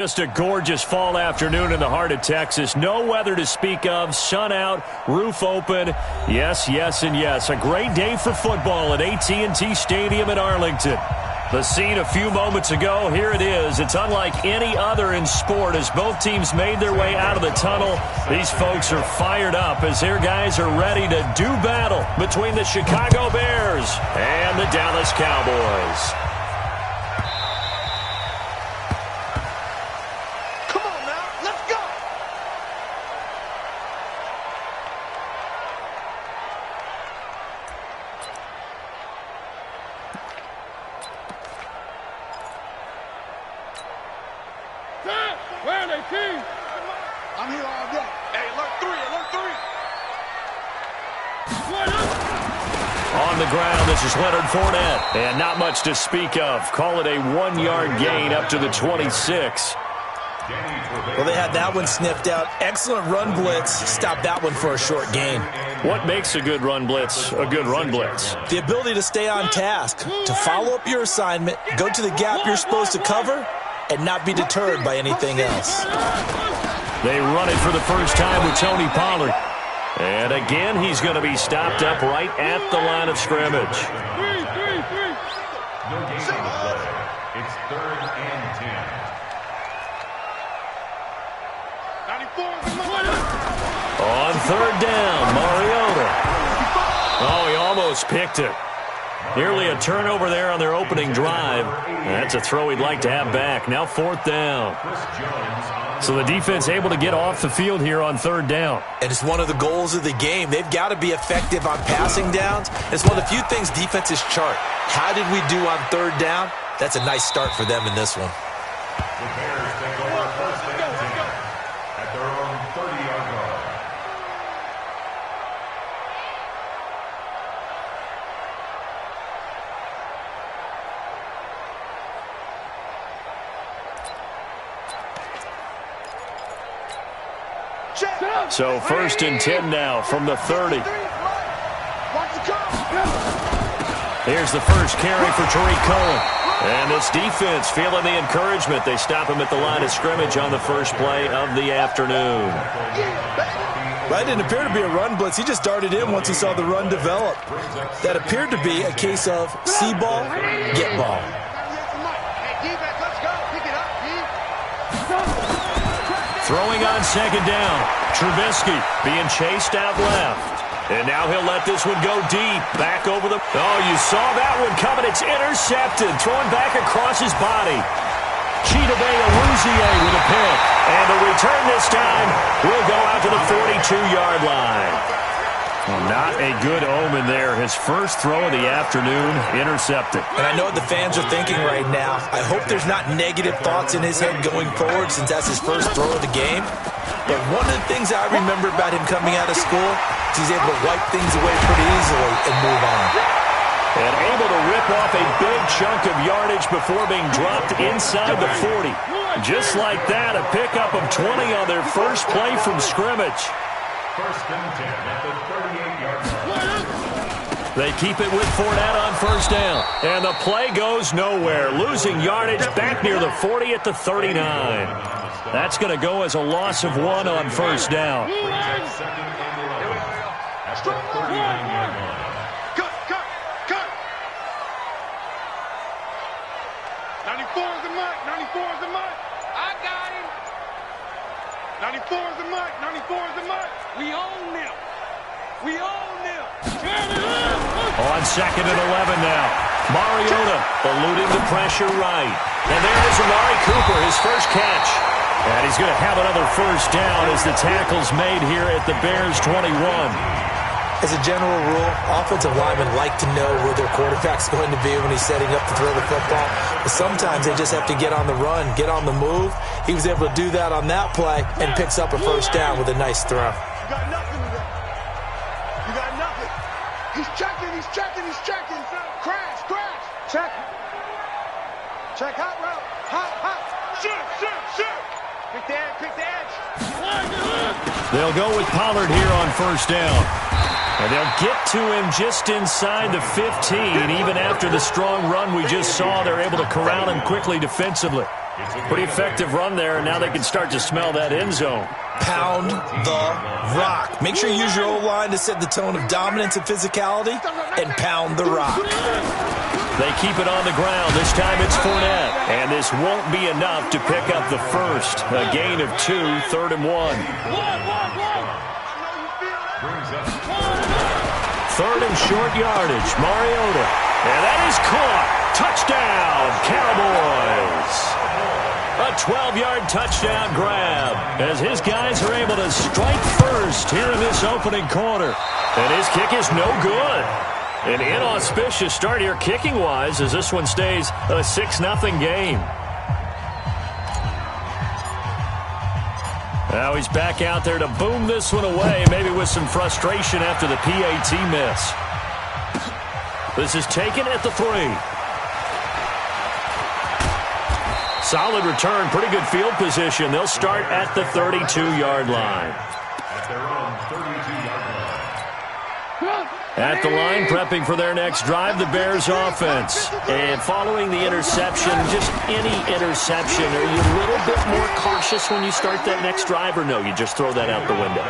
Just a gorgeous fall afternoon in the heart of Texas. No weather to speak of. Sun out, roof open. Yes, yes, and yes. A great day for football at AT&T Stadium in Arlington. The scene a few moments ago, here it is. It's unlike any other in sport as both teams made their way out of the tunnel. These folks are fired up as their guys are ready to do battle between the Chicago Bears and the Dallas Cowboys. Where are they, team? I'm here all day. Hey, alert three. On the ground, this is Leonard Fournette. And not much to speak of. Call it a 1-yard gain up to the 26. Well, they had that one sniffed out. Excellent run blitz. Stopped that one for a short gain. What makes a good run blitz a good run blitz? The ability to stay on task, to follow up your assignment, go to the gap you're supposed to cover, and not be deterred by anything else. They run it for the first time with Tony Pollard. And again, he's going to be stopped up right at the line of scrimmage. No gain on the play. It's 3rd and 10. On 3rd down, Mariota. Oh, he almost picked it. Nearly a turnover there on their opening drive. That's a throw he'd like to have back. Now 4th down. So the defense able to get off the field here on 3rd down. And it's one of the goals of the game. They've got to be effective on passing downs. It's one of the few things defenses chart. How did we do on 3rd down? That's a nice start for them in this one. The Bears take over 1st and 10 at their own 30-yard line. So 1st and 10 now from the 30. Here's the first carry for Tariq Cohen. And this defense feeling the encouragement. They stop him at the line of scrimmage on the first play of the afternoon. That didn't appear to be a run blitz. He just darted in once he saw the run develop. That appeared to be a case of see ball, get ball. Throwing on 2nd down. Trubisky being chased out left. And now he'll let this one go deep. Back over the... Oh, you saw that one coming. It's intercepted. Throwing back across his body. Chidobe Awuzie with a pick. And the return this time will go out to the 42-yard line. Well, not a good omen there. His first throw of the afternoon intercepted. And I know what the fans are thinking right now. I hope there's not negative thoughts in his head going forward since that's his first throw of the game. But one of the things I remember about him coming out of school is he's able to wipe things away pretty easily and move on. And able to rip off a big chunk of yardage before being dropped inside the 40. Just like that, a pickup of 20 on their first play from scrimmage. 1st and 10 at the 38-yard line. They keep it with Fournette on 1st down. And the play goes nowhere. Losing yardage back near the 40 at the 39. That's going to go as a loss of 1 on 1st down. 2nd and 11 at the 39-yard line. Cut. 94 is the mic. I got him. 94 is the mic. We own them. On 2nd and 11 now. Mariota eluding the pressure right. And there is Amari Cooper, his first catch. And he's going to have another 1st down as the tackle's made here at the Bears 21. As a general rule, offensive linemen like to know where their quarterback's going to be when he's setting up to throw the football. But sometimes they just have to get on the run, get on the move. He was able to do that on that play and picks up a 1st down with a nice throw. You got nothing. He's checking. Crash. Check. Hot route. Hot. Shoot. Pick the edge. They'll go with Pollard here on 1st down. And they'll get to him just inside the 15. Even after the strong run we just saw, they're able to corral him quickly defensively. Pretty effective run there, and now they can start to smell that end zone. Pound the rock. Make sure you use your O-line to set the tone of dominance and physicality, and pound the rock. They keep it on the ground. This time it's Fournette. And this won't be enough to pick up the first. A gain of 2, 3rd and 1. 3rd and short yardage. Mariota. And that is caught. Touchdown, Cowboys. A 12-yard touchdown grab as his guys are able to strike first here in this opening quarter. And his kick is no good. An inauspicious start here kicking-wise as this one stays a 6-0 game. Now he's back out there to boom this one away, maybe with some frustration after the PAT miss. This is taken at the 3. Solid return, pretty good field position. They'll start at the 32-yard line. At their own 32-yard line. At the line, prepping for their next drive, the Bears offense. And following the interception, just any interception, are you a little bit more cautious when you start that next drive, or no, you just throw that out the window?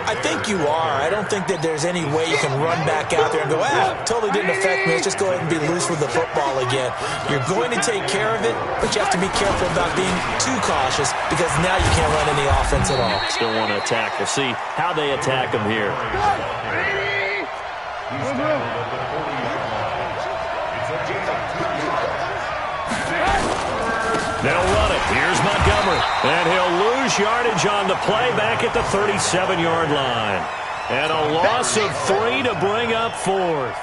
I think you are. I don't think that there's any way you can run back out there and go, totally didn't affect me. Let's just go ahead and be loose with the football again. You're going to take care of it, but you have to be careful about being too cautious because now you can't run any offense at all. Still want to attack. We'll see how they attack them here. He's tackled at the 40-yard line. It's a gain of 2 yards. They'll run it. Here's Montgomery. And he'll lose yardage on the play back at the 37-yard line. And a loss of 3 to bring up 4th.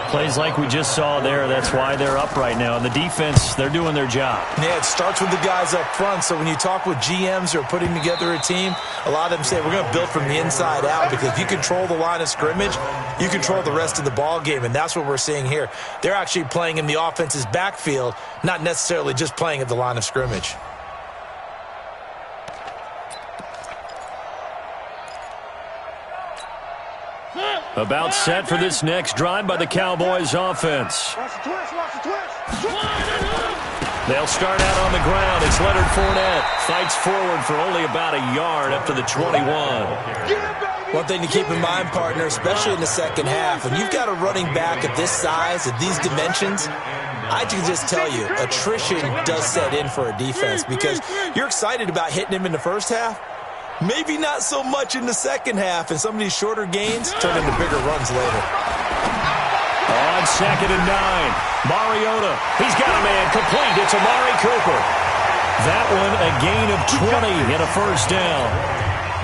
Plays like we just saw there. That's why they're up right now. And the defense, they're doing their job. Yeah, it starts with the guys up front. So when you talk with GMs who are putting together a team, a lot of them say we're going to build from the inside out because if you control the line of scrimmage, you control the rest of the ball game. And that's what we're seeing here. They're actually playing in the offense's backfield, not necessarily just playing at the line of scrimmage. About set for this next drive by the Cowboys offense. They'll start out on the ground. It's Leonard Fournette. Fights forward for only about a yard up to the 21. One thing to keep in mind, partner, especially in the second half, when you've got a running back of this size, at these dimensions, I can just tell you, attrition does set in for a defense because you're excited about hitting him in the first half. Maybe not so much in the second half, and some of these shorter gains turn into bigger runs later. On 2nd and 9, Mariota. He's got a man complete. It's Amari Cooper. That one a gain of 20 and a first down.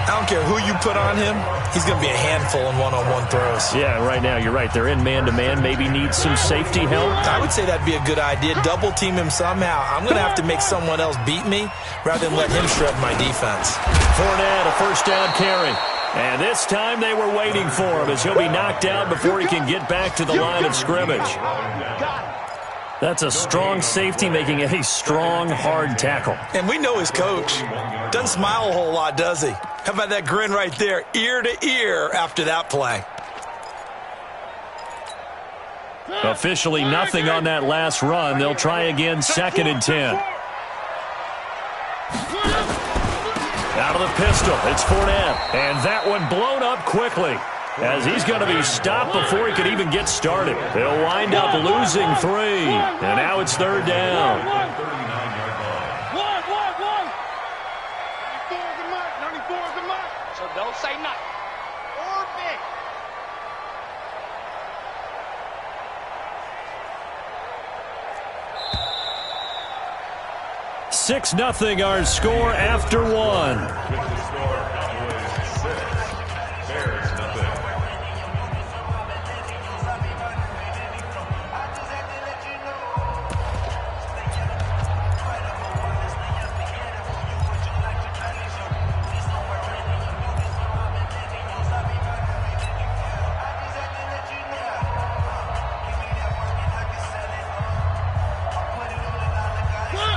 I don't care who you put on him. He's going to be a handful in one-on-one throws. Yeah, right now you're right. They're in man-to-man. Maybe needs some safety help. I would say that'd be a good idea. Double team him somehow. I'm going to have to make someone else beat me rather than let him shred my defense. Fournette, a first down carry. And this time they were waiting for him as he'll be knocked out before he can get back to the line of scrimmage. That's a strong safety making a strong, hard tackle. And we know his coach. Doesn't smile a whole lot, does he? How about that grin right there, ear to ear after that play? Officially nothing on that last run. They'll try again 2nd and 10. Out of the pistol, it's Fournette. And that one blown up quickly as he's going to be stopped before he could even get started. They'll wind up losing 3. And now it's 3rd down. 94 is the mark. So don't say nothing. Or big. 6-0 our score after 1.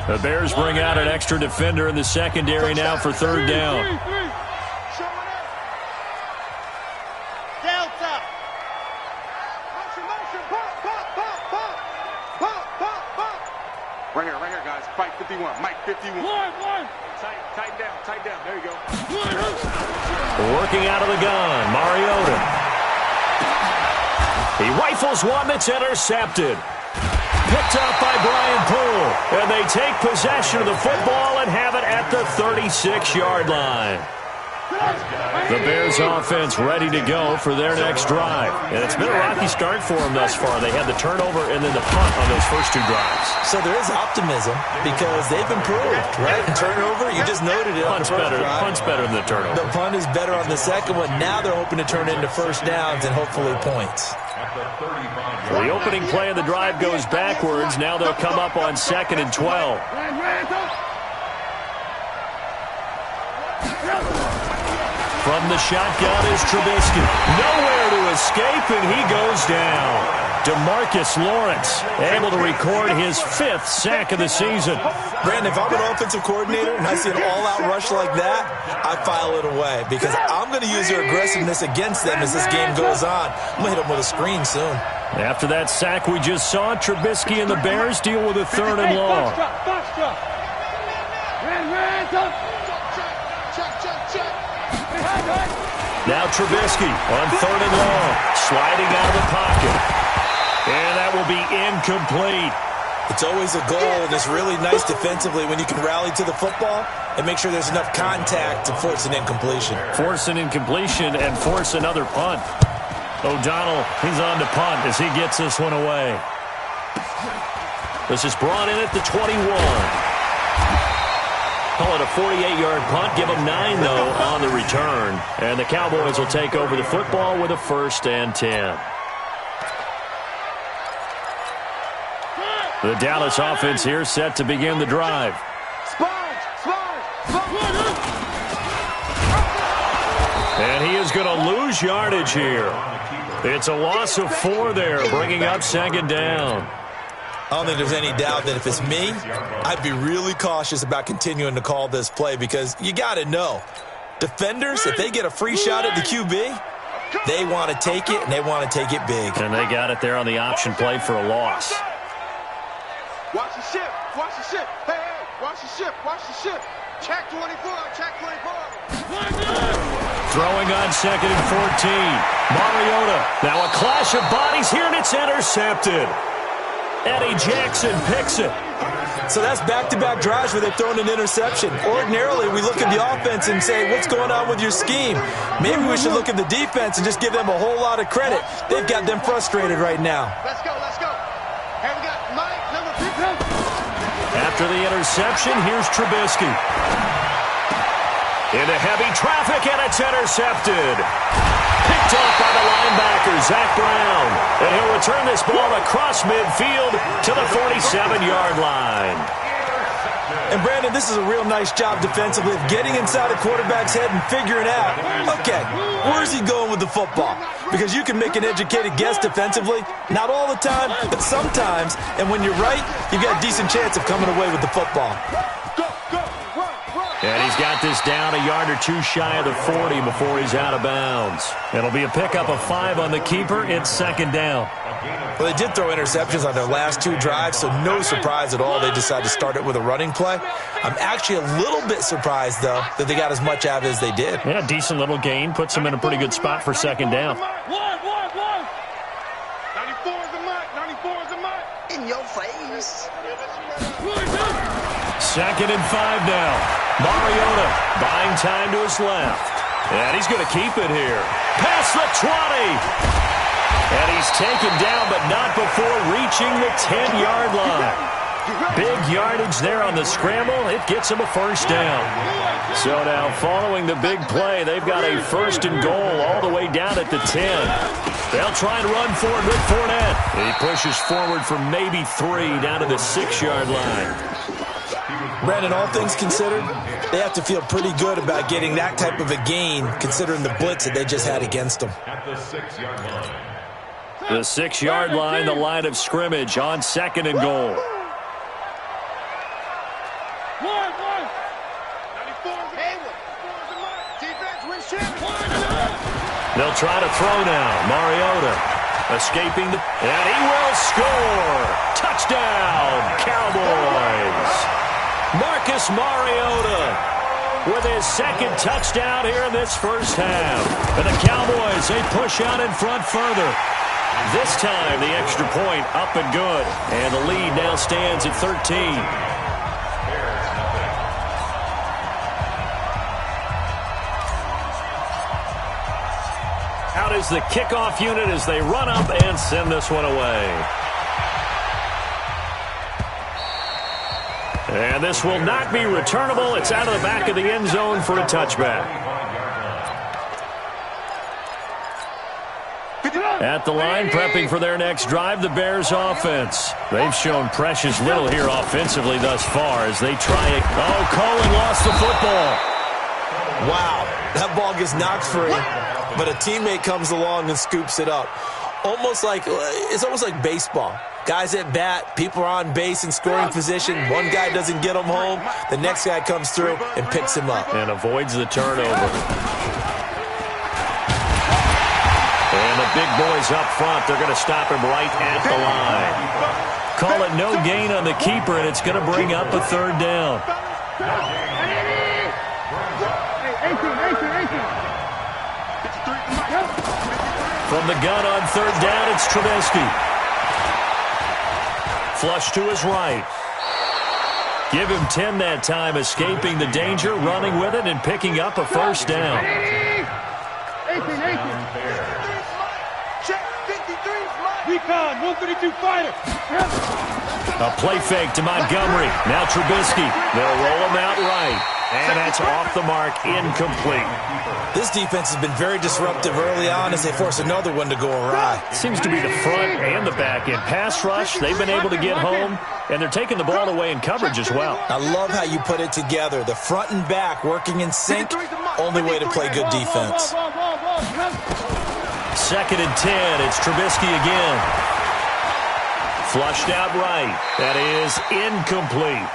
The Bears bring out an extra defender in the secondary now for 3rd down. Delta. Right here, guys. Fight 51. Tighten down. There you go. Working out of the gun, Mariota. He rifles one that's intercepted. Picked up by Brian Poole. And they take possession of the football and have it at the 36-yard line. The Bears offense ready to go for their next drive. And it's been a rocky start for them thus far. They had the turnover and then the punt on those first two drives. So there is optimism because they've improved, right? Turnover, you just noted it. Punt's better than the turnover. The punt is better on the second one. Now they're hoping to turn into first downs and hopefully points. The opening play of the drive goes backwards. Now they'll come up on 2nd and 12. From the shotgun is Trubisky. Nowhere to escape, and he goes down. DeMarcus Lawrence able to record his 5th sack of the season. Brandon, if I'm an offensive coordinator and I see an all-out rush like that, I file it away because I'm going to use their aggressiveness against them as this game goes on. I'm going to hit them with a screen soon. After that sack we just saw, Trubisky and the Bears deal with a 3rd and long. Now Trubisky on 3rd and long, sliding out of the pocket. And that will be incomplete. It's always a goal, and it's really nice defensively when you can rally to the football and make sure there's enough contact to force an incompletion. Force an incompletion and force another punt. O'Donnell, he's on to punt as he gets this one away. This is brought in at the 21. Call it a 48-yard punt. Give them 9, though, on the return. And the Cowboys will take over the football with a 1st and 10. The Dallas offense here set to begin the drive. And he is going to lose yardage here. It's a loss of 4 there, bringing up 2nd down. I don't think there's any doubt that if it's me, I'd be really cautious about continuing to call this play because you got to know, defenders, if they get a free shot at the QB, they want to take it, and they want to take it big. And they got it there on the option play for a loss. Watch the ship. Watch the ship. Hey, watch the ship. Watch the ship. Check 24. Check 24. Throwing on 2nd and 14. Mariota. Now a clash of bodies here, and it's intercepted. Eddie Jackson picks it. So that's back-to-back drives where they've thrown an interception. Ordinarily, we look at the offense and say, what's going on with your scheme? Maybe we should look at the defense and just give them a whole lot of credit. They've got them frustrated right now. Let's go. Hey, we got Mike, number 3. After the interception, here's Trubisky. Into heavy traffic, and it's intercepted. Picked off by the linebacker, Zach Brown. And he'll return this ball across midfield to the 47-yard line. And, Brandon, this is a real nice job defensively of getting inside a quarterback's head and figuring out, okay, where's he going with the football? Because you can make an educated guess defensively, not all the time, but sometimes. And when you're right, you've got a decent chance of coming away with the football. And he's got this down a yard or 2 shy of the 40 before he's out of bounds. It'll be a pickup of 5 on the keeper. It's 2nd down. Well, they did throw interceptions on their last 2 drives, so no surprise at all they decided to start it with a running play. I'm actually a little bit surprised, though, that they got as much out of it as they did. Yeah, decent little gain. Puts them in a pretty good spot for 2nd down. 94 is the mark. 94 is the mark. In your face. 2nd and 5 now. Mariota buying time to his left. And he's going to keep it here. Past the 20. And he's taken down, but not before reaching the 10-yard line. Big yardage there on the scramble. It gets him a 1st down. So now following the big play, they've got a 1st and goal all the way down at the 10. They'll try and run forward with Fournette. He pushes forward for maybe 3 down to the 6-yard line. Brandon, all things considered, they have to feel pretty good about getting that type of a gain considering the blitz that they just had against them. At the 6-yard line. The 6-yard line, the line of scrimmage on 2nd and goal. 94 is the mark. Defense wins championship. They'll try to throw now. Mariota escaping and he will score. Touchdown, Cowboys. Marcus Mariota with his second touchdown here in this first half. And the Cowboys, they push out in front further. This time, the extra point up and good. And the lead now stands at 13. Out is the kickoff unit as they run up and send this one away. And this will not be returnable. It's out of the back of the end zone for a touchback. At the line, prepping for their next drive, the Bears offense. They've shown precious little here offensively thus far as they try it. Oh, Cohen lost the football. Wow, that ball gets knocked free, but a teammate comes along and scoops it up. It's almost like baseball. Guys at bat, people are on base in scoring position. One guy doesn't get him home. The next guy comes through and picks him up. And avoids the turnover. And the big boys up front, they're going to stop him right at the line. Call it no gain on the keeper, and it's going to bring up a third down. From the gun on third down, it's Trubisky. Flush to his right. Give him 10 that time, escaping the danger, running with it, and picking up a first down. Recon, 132 fighter. A play fake to Montgomery. Now Trubisky. They'll roll him out right. And that's off the mark, incomplete. This defense has been very disruptive early on as they force another one to go awry. Seems to be the front and the back end. Pass rush, they've been able to get home, and they're taking the ball away in coverage as well. I love how you put it together. The front and back working in sync, only way to play good defense. 2nd and 10, it's Trubisky again. Flushed out right. That is incomplete.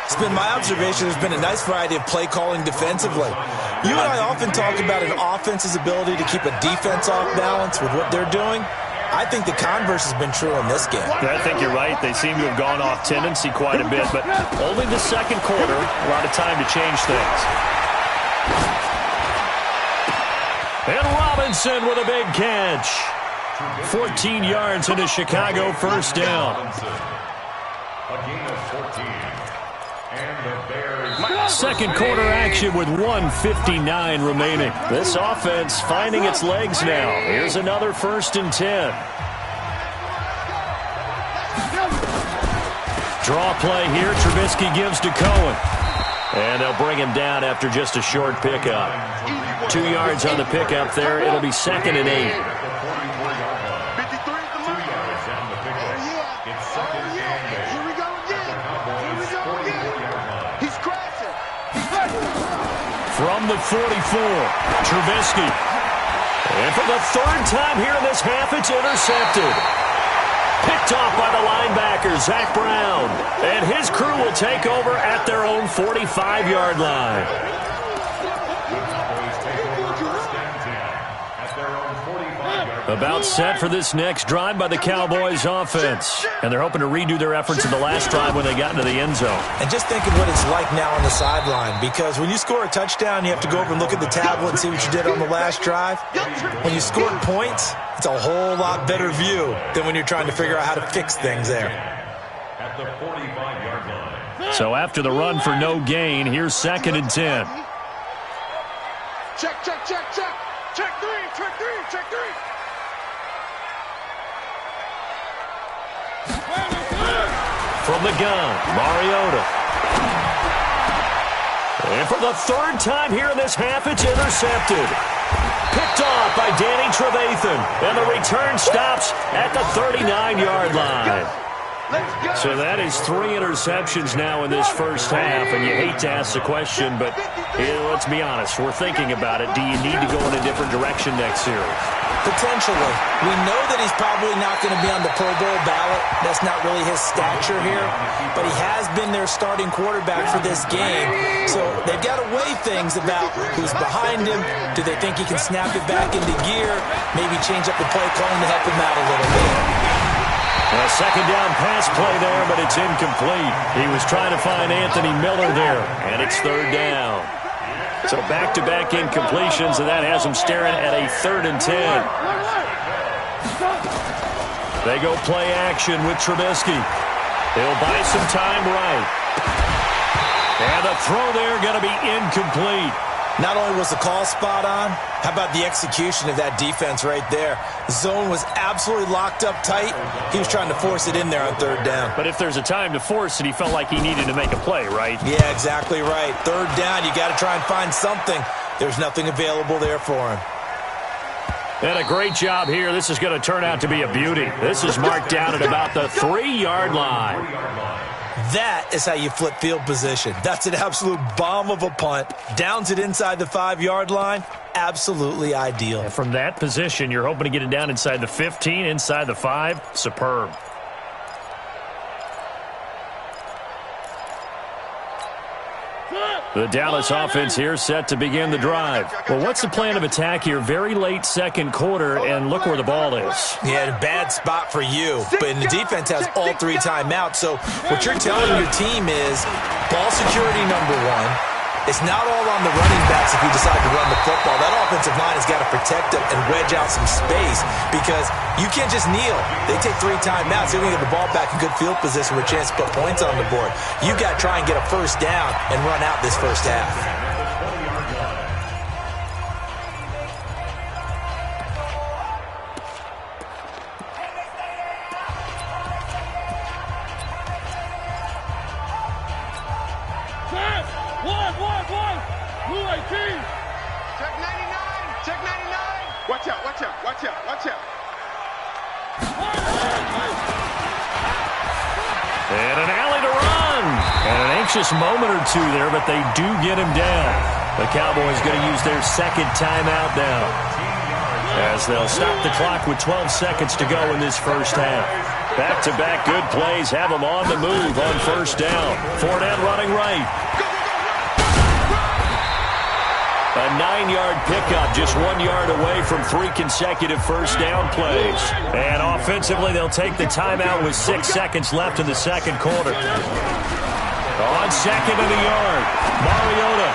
It's been my observation there's been a nice variety of play calling defensively. You and I often talk about an offense's ability to keep a defense off balance with what they're doing. I think the converse has been true in this game. I think you're right. They seem to have gone off tendency quite a bit, but only the second quarter, a lot of time to change things. And Robinson with a big catch. 14 yards into Chicago, first down. A gain of 14. And the Bears. Second quarter action with 1:59 remaining. This offense finding its legs now. Here's another 1st and 10. Draw play here. Trubisky gives to Cohen. And they'll bring him down after just a short pickup. 2 yards on the pickup there. It'll be 2nd and 8. From the 44, Trubisky. And for the 3rd time here in this half, it's intercepted. Picked off by the linebacker, Zach Brown. And his crew will take over at their own 45-yard line. About set for this next drive by the Cowboys offense. And they're hoping to redo their efforts in the last drive when they got into the end zone. And just think of what it's like now on the sideline, because when you score a touchdown, you have to go over and look at the tablet and see what you did on the last drive. When you scored points, it's a whole lot better view than when you're trying to figure out how to fix things there. At the 45-yard line. So after the run for no gain, here's 2nd and 10. Check, check, check, check. Check three, check three, check three. From the gun, Mariota. And for the 3rd time here in this half, it's intercepted. Picked off by Danny Trevathan. And the return stops at the 39-yard line. So that is 3 interceptions now in this first half. And you hate to ask the question, but let's be honest. We're thinking about it. Do you need to go in a different direction next series? Potentially. We know that he's probably not going to be on the Pro Bowl ballot. That's not really his stature here. But he has been their starting quarterback for this game. So they've got to weigh things about who's behind him. Do they think he can snap it back into gear? Maybe change up the play calling to help him out a little bit. A second down pass play there, but it's incomplete. He was trying to find Anthony Miller there, and it's third down. So back-to-back incompletions, and that has him staring at a 3rd and 10. They go play action with Trubisky. He'll buy some time right. And the throw there going to be incomplete. Not only was the call spot on, how about the execution of that defense right there? The zone was absolutely locked up tight. He was trying to force it in there on 3rd down. But if there's a time to force it, he felt like he needed to make a play, right? Yeah, exactly right. 3rd down, you got to try and find something. There's nothing available there for him. And a great job here. This is going to turn out to be a beauty. This is marked down at about the 3-yard line. That is how you flip field position. That's an absolute bomb of a punt. Downs it inside the 5-yard line. Absolutely ideal. And from that position, you're hoping to get it down inside the 15, inside the 5. Superb. The Dallas offense here set to begin the drive. Well, what's the plan of attack here? Very late second quarter, and look where the ball is. Yeah, a bad spot for you. But the defense has all 3 timeouts. So what you're telling your team is ball security #1. It's not all on the running backs if you decide to run the football. That offensive line has got to protect them and wedge out some space because you can't just kneel. They take 3 timeouts. They're going to get the ball back in good field position with a chance to put points on the board. You've got to try and get a first down and run out this first half. Watch out. And an alley to run. And an anxious moment or two there, but they do get him down. The Cowboys going to use their 2nd timeout now, as they'll stop the clock with 12 seconds to go in this first half. Back-to-back good plays have them on the move on first down. Fournette running right. A 9-yard pickup, just 1 yard away from 3 consecutive first down plays. And offensively, they'll take the timeout with 6 seconds left in the second quarter. On 2nd and a yard, Mariota.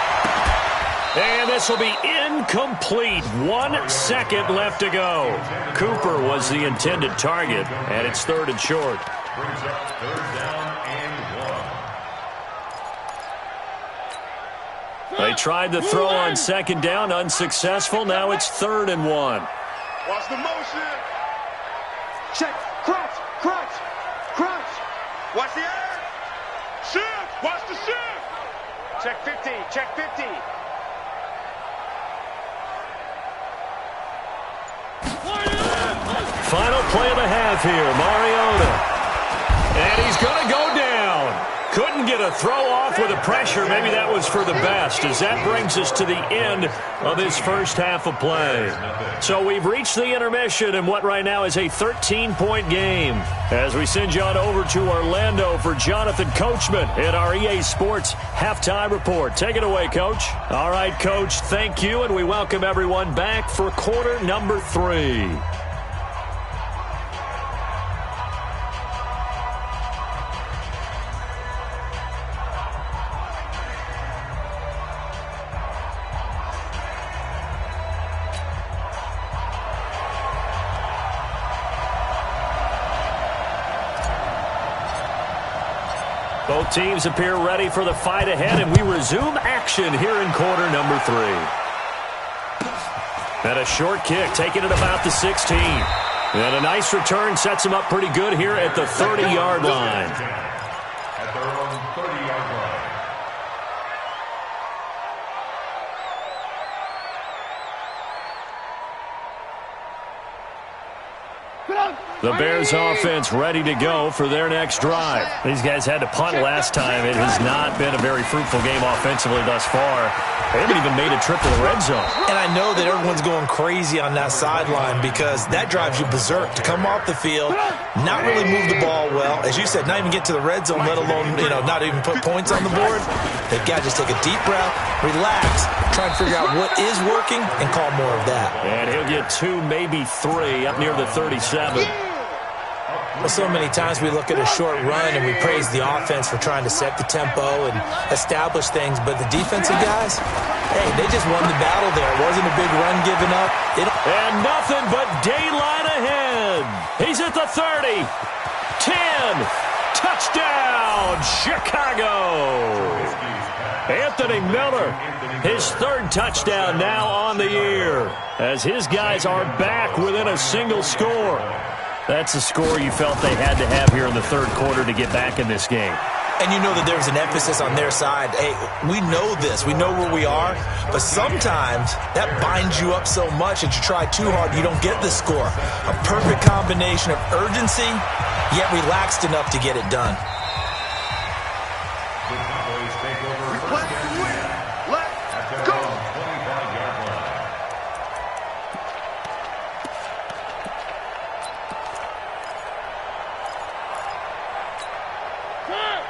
And this will be incomplete. 1 second left to go. Cooper was the intended target, and it's 3rd and short. Brings up 3rd down and 1. They tried to throw on 2nd down, unsuccessful. Now it's 3rd and 1. Watch the motion. Check. Crunch. Watch the air. Shift. Watch the shift. Check 50. Final play of the half here, Mariota. And he's going to go down. Couldn't get a throw off with the pressure. Maybe that was for the best, as that brings us to the end of this first half of play. So we've reached the intermission in what right now is a 13-point game, as we send you on over to Orlando for Jonathan Coachman in our EA Sports Halftime Report. Take it away, Coach. All right, Coach, thank you, and we welcome everyone back for quarter number 3. Both teams appear ready for the fight ahead, and we resume action here in quarter number 3. And a short kick taken at about the 16. And a nice return sets him up pretty good here at the 30-yard line. At their own 30-yard line. The Bears offense ready to go for their next drive. These guys had to punt last time. It has not been a very fruitful game offensively thus far. They haven't even made a trip to the red zone. And I know that everyone's going crazy on that sideline because that drives you berserk to come off the field, not really move the ball well. As you said, not even get to the red zone, let alone, not even put points on the board. They've got to just take a deep breath, relax, try and figure out what is working, and call more of that. And he'll get 2, maybe 3 up near the 37. Well, so many times we look at a short run and we praise the offense for trying to set the tempo and establish things, but the defensive guys, hey, they just won the battle there. It wasn't a big run given up. And nothing but daylight ahead. He's at the 30. 10. Touchdown, Chicago. Anthony Miller, his third touchdown now on the year, as his guys are back within a single score. That's a score you felt they had to have here in the third quarter to get back in this game. And you know that there's an emphasis on their side. Hey, we know this. We know where we are. But sometimes that binds you up so much that you try too hard, you don't get the score. A perfect combination of urgency, yet relaxed enough to get it done.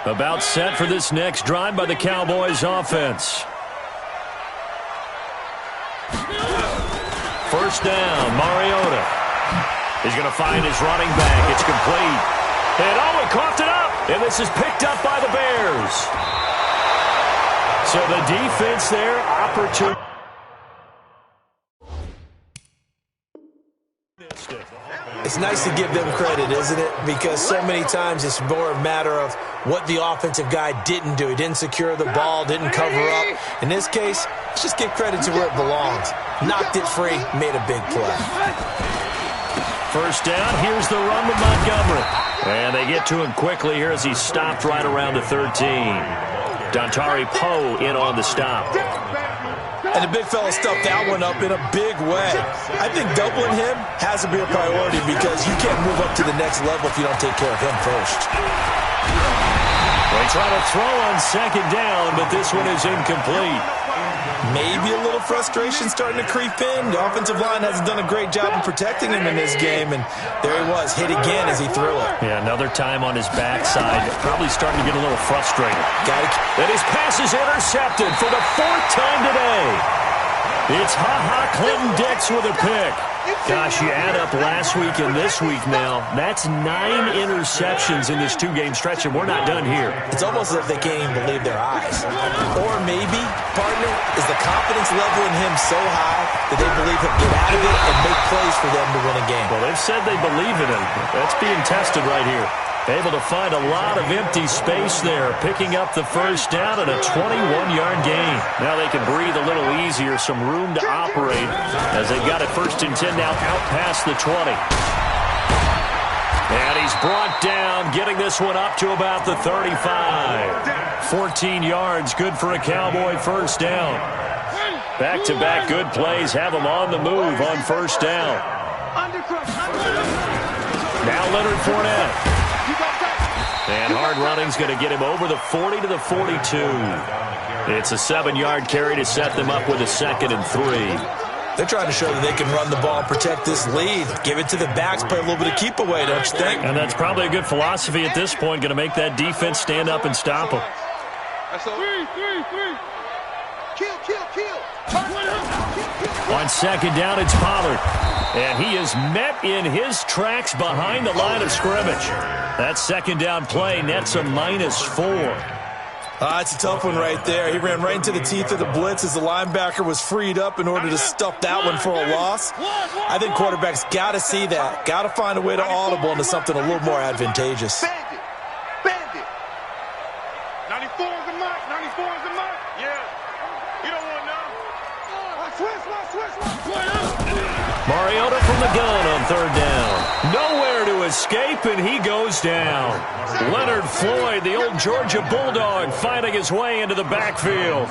About set for this next drive by the Cowboys offense. First down, Mariota. He's going to find his running back. It's complete. And he coughed it up. And this is picked up by the Bears. So the defense there, opportunity. It's nice to give them credit, isn't it? Because so many times it's more a matter of what the offensive guy didn't do. He didn't secure the ball, didn't cover up. In this case, let's just give credit to where it belongs. Knocked it free, made a big play. First down, here's the run with Montgomery. And they get to him quickly here as he's stopped right around the 13. Dontari Poe in on the stop. And the big fella stuffed that one up in a big way. I think doubling him has to be a priority because you can't move up to the next level if you don't take care of him first. They try to throw on second down, but this one is incomplete. Maybe a little frustration starting to creep in. The offensive line hasn't done a great job of protecting him in this game, and there he was, hit again as he threw it. Yeah, another time on his backside, probably starting to get a little frustrated. And his pass is intercepted for the fourth time today. It's Clinton Dix with a pick. Gosh, you add up last week and this week now, that's 9 interceptions in this two-game stretch, and we're not done here. It's almost as if they can't even believe their eyes. Or maybe, partner, is the confidence level in him so high that they believe he'll get out of it and make plays for them to win a game. Well, they've said they believe in him. That's being tested right here. Able to find a lot of empty space there, picking up the first down and a 21-yard gain. Now they can breathe a little easier, some room to operate as they've got it first and 10 now out past the 20. And he's brought down, getting this one up to about the 35. 14 yards, good for a Cowboy first down. Back-to-back good plays have them on the move on first down. Now Leonard Fournette. And hard running's going to get him over the 40 to the 42. It's a 7-yard carry to set them up with a 2nd and 3. They're trying to show that they can run the ball and protect this lead. Give it to the backs, play a little bit of keep away, don't you think? And that's probably a good philosophy at this point, going to make that defense stand up and stop them. On second down, it's Pollard. And he is met in his tracks behind the line of scrimmage. That second down play nets a -4. It's a tough one right there. He ran right into the teeth of the blitz as the linebacker was freed up in order to stuff that one for a loss. I think quarterbacks got to see that. Got to find a way to audible into something a little more advantageous. Bandit. 94 is the mark. 94 is the mark. Yeah. You don't want none. Mariota from the gun on third down. Nowhere to escape, and he goes down. Leonard Floyd, the old Georgia Bulldog, finding his way into the backfield.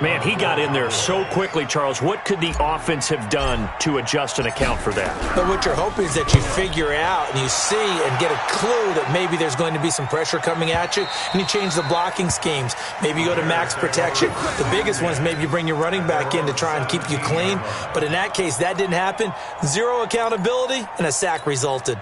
Man, he got in there so quickly, Charles. What could the offense have done to adjust and account for that? But what you're hoping is that you figure out and you see and get a clue that maybe there's going to be some pressure coming at you, and you change the blocking schemes. Maybe you go to max protection. The biggest one is maybe you bring your running back in to try and keep you clean. But in that case, that didn't happen. Zero accountability, and a sack resulted.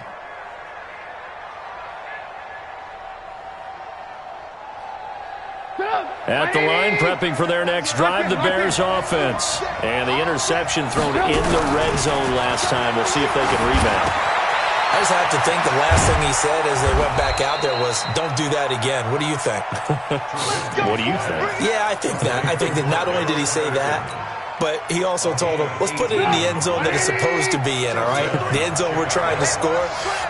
At the line, prepping for their next drive, the Bears offense. And the interception thrown in the red zone last time. We'll see if they can rebound. I just have to think the last thing he said as they went back out there was, don't do that again. What do you think? What do you think? Yeah, I think that. I think that not only did he say that, but he also told him, let's put it in the end zone that it's supposed to be in, all right? The end zone we're trying to score.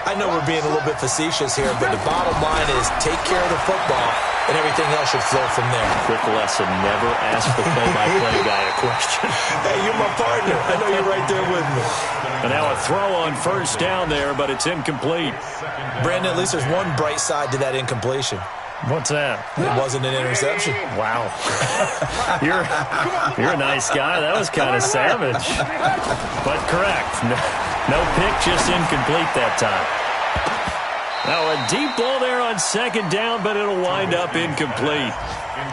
I know we're being a little bit facetious here, but the bottom line is take care of the football, and everything else should flow from there. Quick lesson, never ask the play-by-play guy a question. Hey, you're my partner. I know you're right there with me. And now a throw on first down there, but it's incomplete. Brandon, at least there's one bright side to that incompletion. What's that? It wasn't an interception. Wow. You're a nice guy. That was kind of savage. But correct. No pick, just incomplete that time. Now a deep ball there on second down, but it'll wind up incomplete.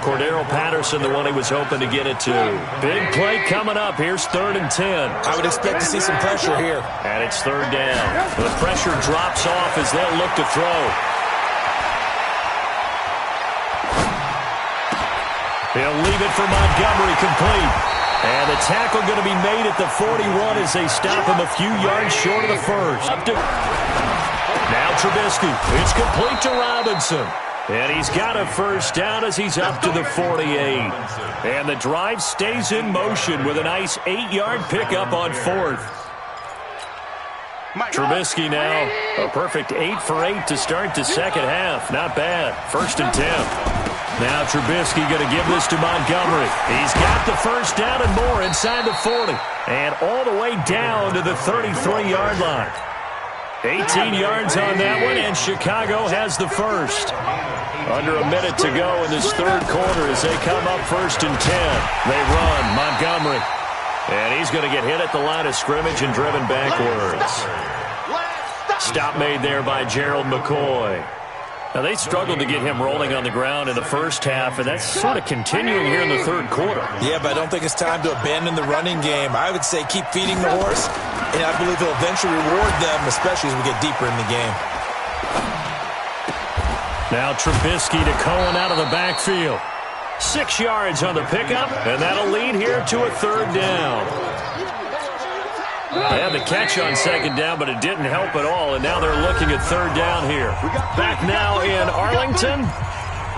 Cordero Patterson, the one he was hoping to get it to. Big play coming up. Here's 3rd and 10. I would expect to see some pressure here. And it's 3rd down. The pressure drops off as they'll look to throw. He'll leave it for Montgomery, complete. And the tackle going to be made at the 41 as they stop him a few yards short of the first. Now Trubisky. It's complete to Robinson. And he's got a first down as he's up to the 48. And the drive stays in motion with a nice 8-yard pickup on 4th. Trubisky now, a perfect 8 for 8 to start the second half. Not bad. 1st and 10. Now Trubisky going to give this to Montgomery. He's got the first down and more inside the 40. And all the way down to the 33-yard line. 18 yards on that one, and Chicago has the first. Under a minute to go in this 3rd quarter as they come up 1st and 10. They run. Montgomery. And he's going to get hit at the line of scrimmage and driven backwards. Stop made there by Gerald McCoy. Now, they struggled to get him rolling on the ground in the first half, and that's sort of continuing here in the 3rd quarter. Yeah, but I don't think it's time to abandon the running game. I would say keep feeding the horse, and I believe he'll eventually reward them, especially as we get deeper in the game. Now Trubisky to Cohen out of the backfield. 6 yards on the pickup, and that'll lead here to a 3rd down. They had the catch on 2nd down, but it didn't help at all, and now they're looking at 3rd down here. Back now in Arlington.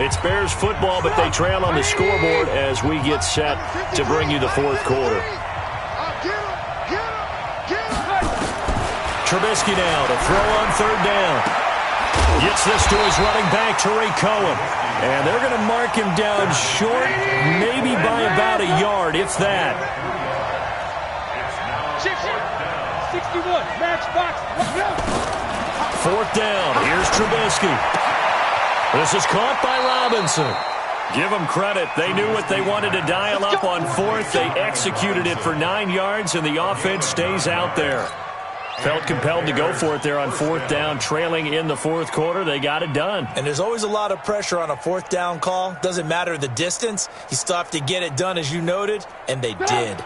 It's Bears football, but they trail on the scoreboard as we get set to bring you the 4th quarter. Trubisky now to throw on 3rd down. Gets this to his running back, Tariq Cohen. And they're going to mark him down short, maybe by about a yard, if that. 61, match box. 4th down. Here's Trubisky. This is caught by Robinson. Give them credit. They knew what they wanted to dial up on 4th. They executed it for 9 yards, and the offense stays out there. Felt compelled to go for it there on 4th down, trailing in the 4th quarter. They got it done. And there's always a lot of pressure on a 4th down call. Doesn't matter the distance. You still have to get it done, as you noted, and they did.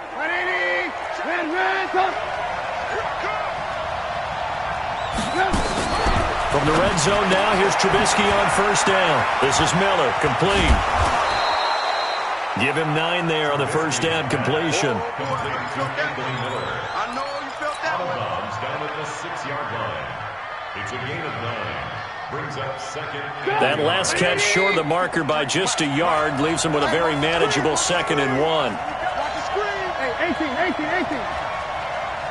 From the red zone now, here's Trubisky on 1st down. This is Miller, complete. Give him 9 there on the 1st down completion. I know you felt that one. Down at the 6-yard line. It's a gain of 9. Brings up 2nd. That last catch short of the marker by just a yard leaves him with a very manageable 2nd and 1. Hey, 18.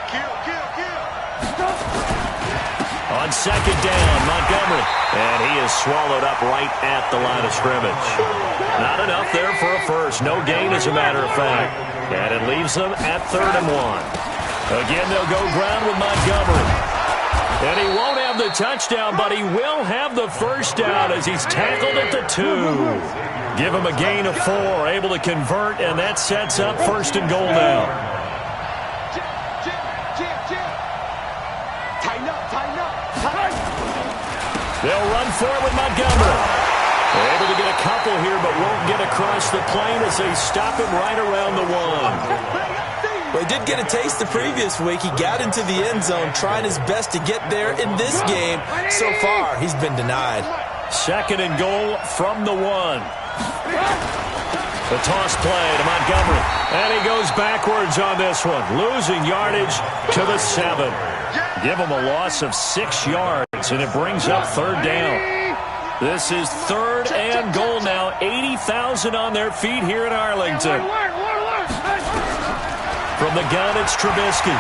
Kill. On 2nd down, Montgomery. And he is swallowed up right at the line of scrimmage. Not enough there for a first. No gain, as a matter of fact. And it leaves them at 3rd and 1. Again, they'll go ground with Montgomery. And he won't have the touchdown, but he will have the first down as he's tackled at the 2. Give him a gain of 4, able to convert, and that sets up 1st and goal now. They'll run for it with Montgomery. They're able to get a couple here, but won't get across the plane as they stop him right around the 1. Well, he did get a taste the previous week. He got into the end zone, trying his best to get there in this game. So far, he's been denied. 2nd and goal from the 1. The toss play to Montgomery. And he goes backwards on this one, losing yardage to the 7. give them a loss of 6 yards, and it brings up third down. This is third and goal now. 80,000 on their feet here in Arlington. From the gun, it's Trubisky.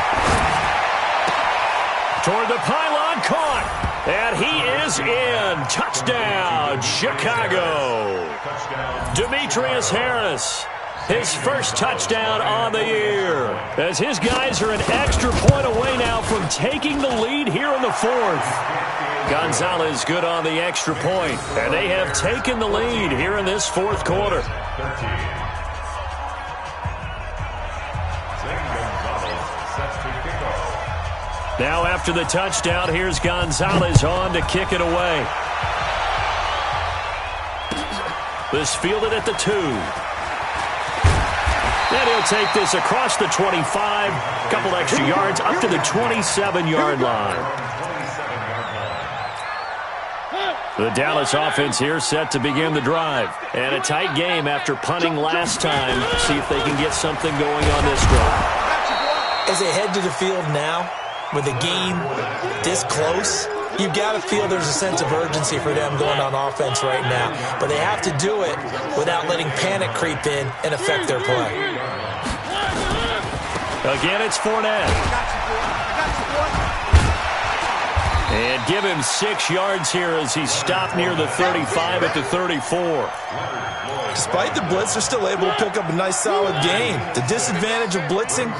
Toward the pylon, caught. And he is in. Touchdown, Chicago. Demetrius Harris, his first touchdown on the year. As his guys are an extra point away now from taking the lead here in the fourth. Gonzalez good on the extra point. And they have taken the lead here in this fourth quarter. Now after the touchdown, here's Gonzalez on to kick it away. This fielded at the 2. And he'll take this across the 25, a couple extra yards, up to the 27-yard line. The Dallas offense here set to begin the drive. And a tight game after punting last time. See if they can get something going on this drive. As they head to the field now, with a game this close, you've got to feel there's a sense of urgency for them going on offense right now. But they have to do it without letting panic creep in and affect their play. Again, it's Fournette. And give him 6 yards here as he stopped near the 35 at the 34. Despite the blitz, they're still able to pick up a nice solid gain. The disadvantage of blitzing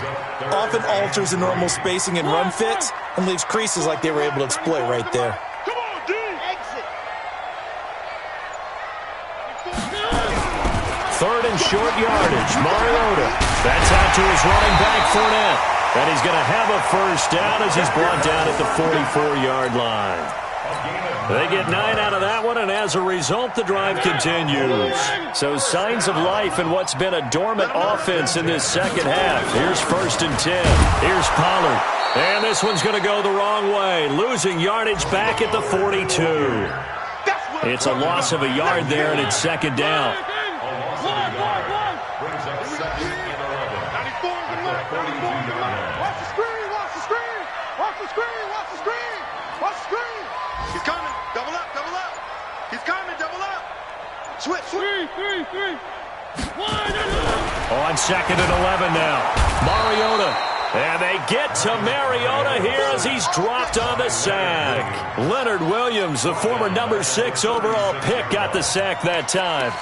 often alters the normal spacing and run fits and leaves creases like they were able to exploit right there. Come on, D. Exit. Third and short yardage. Mariota. That's out to his running back, Fournette. And he's going to have a first down as he's brought down at the 44-yard line. They get 9 out of that one, and as a result, the drive continues. So signs of life in what's been a dormant offense in this second half. Here's first and 10. Here's Pollard. And this one's going to go the wrong way, losing yardage back at the 42. It's a loss of a yard there, and it's second down. Switch. 3. On second and 11 now. Mariota. And they get to Mariota here as he's dropped on the sack. Leonard Williams, the former number 6 overall pick, got the sack that time.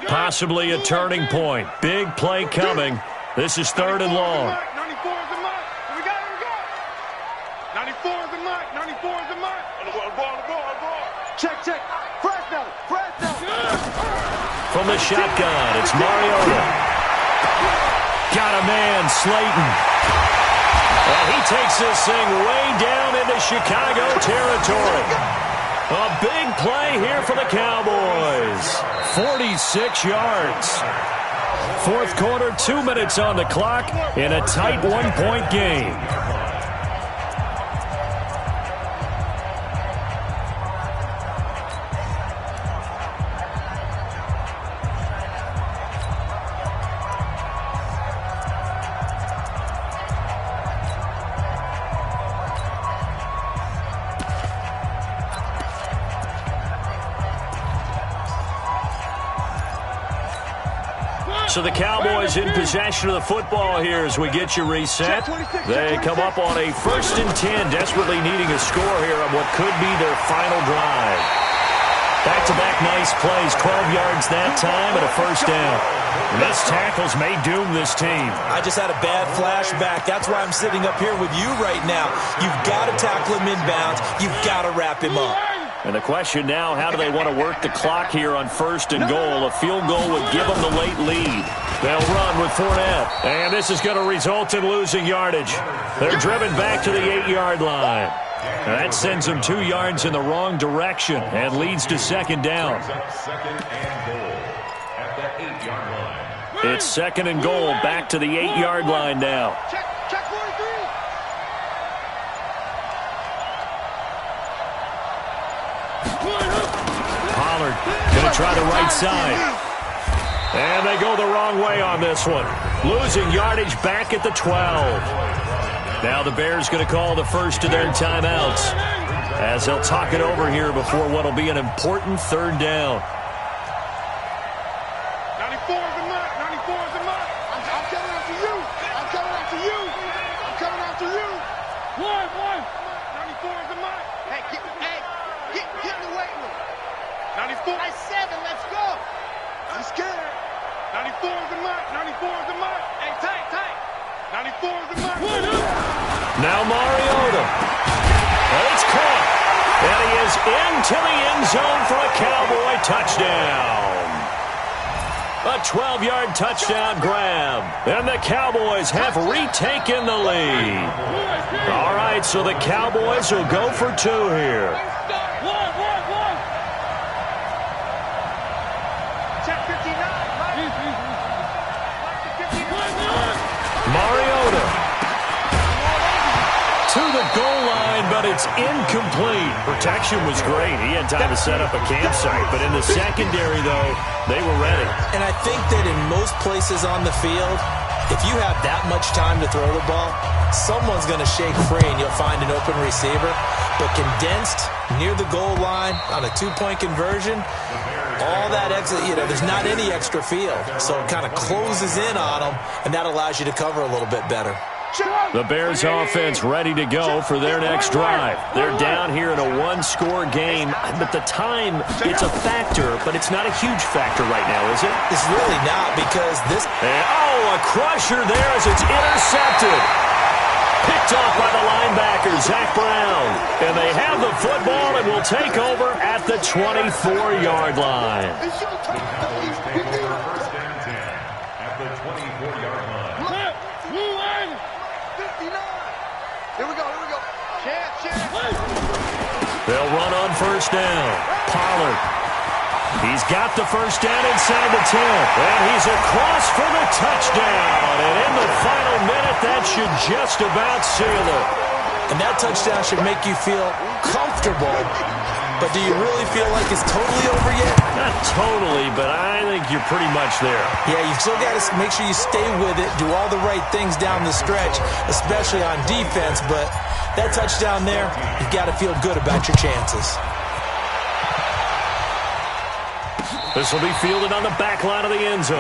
Possibly a turning point. Big play coming. This is third and long. 94 is the mark. We got it. 94 is the mark. 94 is the mark. On the ball. Check. Fresno. From the shotgun, it's Mariota. Got a man, Slayton. And he takes this thing way down into Chicago territory. A big play here for the Cowboys. 46 yards. Fourth quarter, 2 minutes on the clock in a tight one-point game. So the Cowboys in possession of the football here as we get you reset. They come up on a first and 10, desperately needing a score here on what could be their final drive. Back-to-back nice plays, 12 yards that time and a first down. Missed tackles may doom this team. I just had a bad flashback. That's why I'm sitting up here with you right now. You've got to tackle him inbounds. You've got to wrap him up. And the question now, how do they want to work the clock here on first and goal? A field goal would give them the late lead. They'll run with Fournette. And this is going to result in losing yardage. They're driven back to the 8-yard line. And that sends them 2 yards in the wrong direction and leads to second down. It's second and goal back to the 8-yard line now. Check 43. Pollard going to try the right side. And they go the wrong way on this one. Losing yardage back at the 12. Now the Bears going to call the first of their timeouts as they'll talk it over here before what will be an important third down. 94 is the mark. 94 is the mark. I'm coming after you. I'm coming after you. I'm coming after you. One. 94 is the mark. Hey, get in the weight room. 94. I 7. Let's go. I'm scared. 94 is the mark. 94 is the mark. Hey, tight. 94 is the mark. Now Mariota. It's caught. And he is into the end zone for a Cowboy touchdown. A 12-yard touchdown grab. And the Cowboys have retaken the lead. All right, so the Cowboys will go for 2 here. Check 59. Mariota to the goal line, but it's incomplete. Protection was great. He had time to set up a campsite, but in the secondary, though, they were ready. And I think that in most places on the field, if you have that much time to throw the ball, someone's going to shake free and you'll find an open receiver. But condensed near the goal line on a 2-point conversion, all that extra, there's not any extra field. So it kind of closes in on them, and that allows you to cover a little bit better. The Bears offense ready to go for their next drive. They're down here in a 1-score game, but the time, it's a factor, but it's not a huge factor right now, is it? It's really not, because this... And, a crusher there as it's intercepted. Picked off by the linebacker, Zach Brown. And they have the football and will take over at the 24-yard line. First and 10 at the 24-yard line. Here we go. They'll run on first down. Pollard. He's got the first down inside the 10. And he's across for the touchdown. And in the final minute, that should just about seal it. And that touchdown should make you feel comfortable. But do you really feel like it's totally over yet? Not totally, but I think you're pretty much there. Yeah, you've still got to make sure you stay with it, do all the right things down the stretch, especially on defense. But that touchdown there, you've got to feel good about your chances. This will be fielded on the back line of the end zone.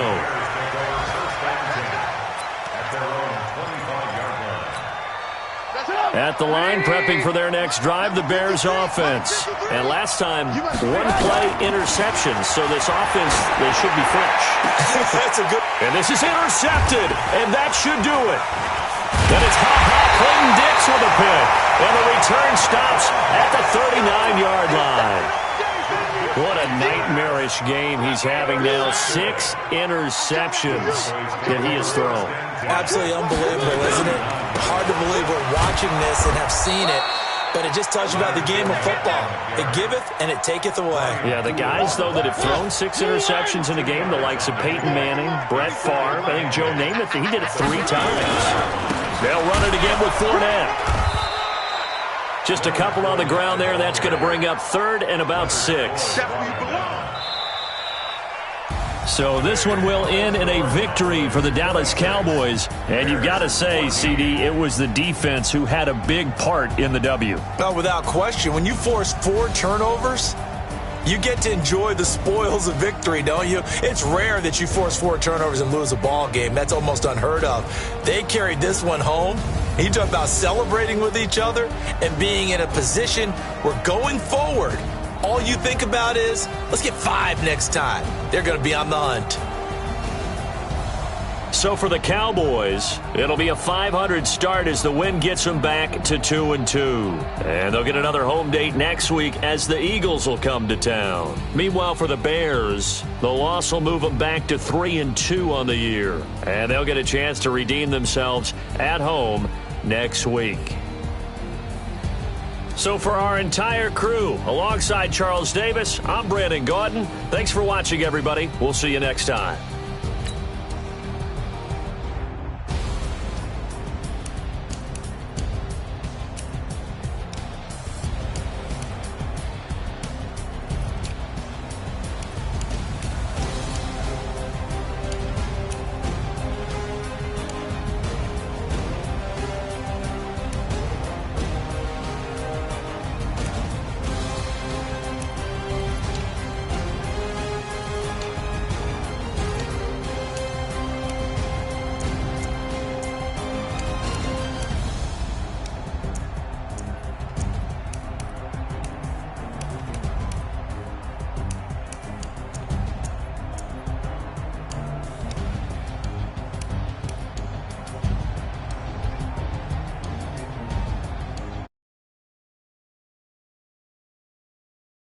At the line, prepping for their next drive, the Bears offense. And last time, 1-play interception, so this offense, they should be fresh. That's a good... And this is intercepted, and that should do it. Then it's Clayton Dix with a pick. And the return stops at the 39-yard line. What a nightmarish game he's having now. 6 interceptions that he has thrown. Absolutely unbelievable, isn't it? Hard to believe we're watching this and have seen it, but it just tells you about the game of football. It giveth and it taketh away. Yeah, the guys, though, that have thrown 6 interceptions in a game, the likes of Peyton Manning, Brett Favre, I think Joe Namath, he did it 3 times. They'll run it again with Fournette. Just a couple on the ground there. That's going to bring up 3rd and about 6. So this one will end in a victory for the Dallas Cowboys. And you've got to say, CD, it was the defense who had a big part in the W. No, without question. When you force 4 turnovers, you get to enjoy the spoils of victory, don't you? It's rare that you force 4 turnovers and lose a ball game. That's almost unheard of. They carried this one home. You talk about celebrating with each other and being in a position where going forward, all you think about is, let's get 5 next time. They're going to be on the hunt. So for the Cowboys, it'll be a .500 start as the win gets them back to 2-2. And they'll get another home date next week as the Eagles will come to town. Meanwhile, for the Bears, the loss will move them back to 3-2 on the year. And they'll get a chance to redeem themselves at home next week. So for our entire crew, alongside Charles Davis, I'm Brandon Gaudin. Thanks for watching, everybody. We'll see you next time.